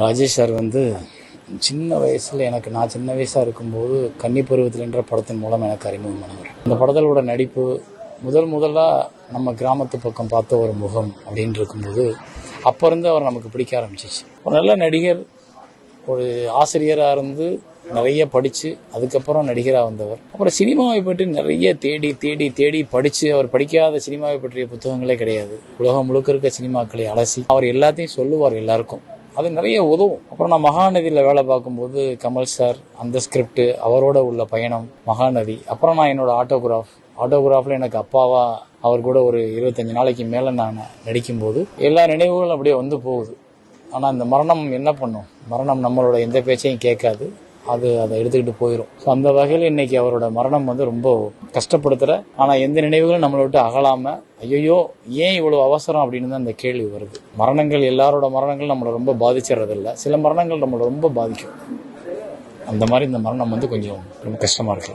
Rajesh sir சின்ன வயசில் நான் சின்ன வயசாக இருக்கும்போது கன்னி பருவத்தில் என்ற படத்தின் மூலம் எனக்கு அறிமுகமானவர். இந்த படத்தோட நடிப்பு முதலாக நம்ம கிராமத்து பக்கம் பார்த்த ஒரு முகம் அப்படின்னு இருக்கும்போது அப்போ இருந்து அவர் நமக்கு பிடிக்க ஆரம்பிச்சிச்சு. ஒரு நல்ல நடிகர், ஒரு ஆசிரியராக இருந்து நிறைய படித்து அதுக்கப்புறம் நடிகராக வந்தவர். அப்புறம் சினிமாவை பற்றி நிறைய தேடி தேடி தேடி படித்து, அவர் படிக்காத சினிமாவை பற்றிய புத்தகங்களே கிடையாது. உலகம் முழுக்க இருக்க சினிமாக்களை அலசி அவர் எல்லாத்தையும் சொல்லுவார் எல்லாருக்கும். அது நிறைய உதவும். அப்புறம் நான் மகாநதியில் வேலை பார்க்கும்போது கமல் சார் அந்த ஸ்கிரிப்ட், அவரோட உள்ள பயணம், மகாநதி. அப்புறம் நான் என்னோட ஆட்டோகிராஃபில் எனக்கு அப்பாவா அவர் கூட ஒரு 25 நாளைக்கு மேலே நான் நடிக்கும்போது எல்லா நினைவுகளும் அப்படியே போகுது. ஆனால் இந்த மரணம் என்ன பண்ணும்? மரணம் நம்மளோட எந்த பேச்சையும் கேட்காது, அதை எடுத்துக்கிட்டு போயிடும். ஸோ அந்த வகையில் இன்னைக்கு அவரோட மரணம் ரொம்ப கஷ்டப்படுத்துகிற, ஆனால் எந்த நினைவுகளும் நம்மளை விட்டு அகலாமல், ஐயோ ஏன் இவ்வளோ அவசரம் அப்படின்னு தான் அந்த கேள்வி வருது. மரணங்கள், எல்லாரோட மரணங்கள் நம்மளை ரொம்ப பாதிச்சிடறதில்ல, சில மரணங்கள் நம்மளை ரொம்ப பாதிக்கும். அந்த மாதிரி இந்த மரணம் கொஞ்சம் ரொம்ப கஷ்டமாக இருக்கு.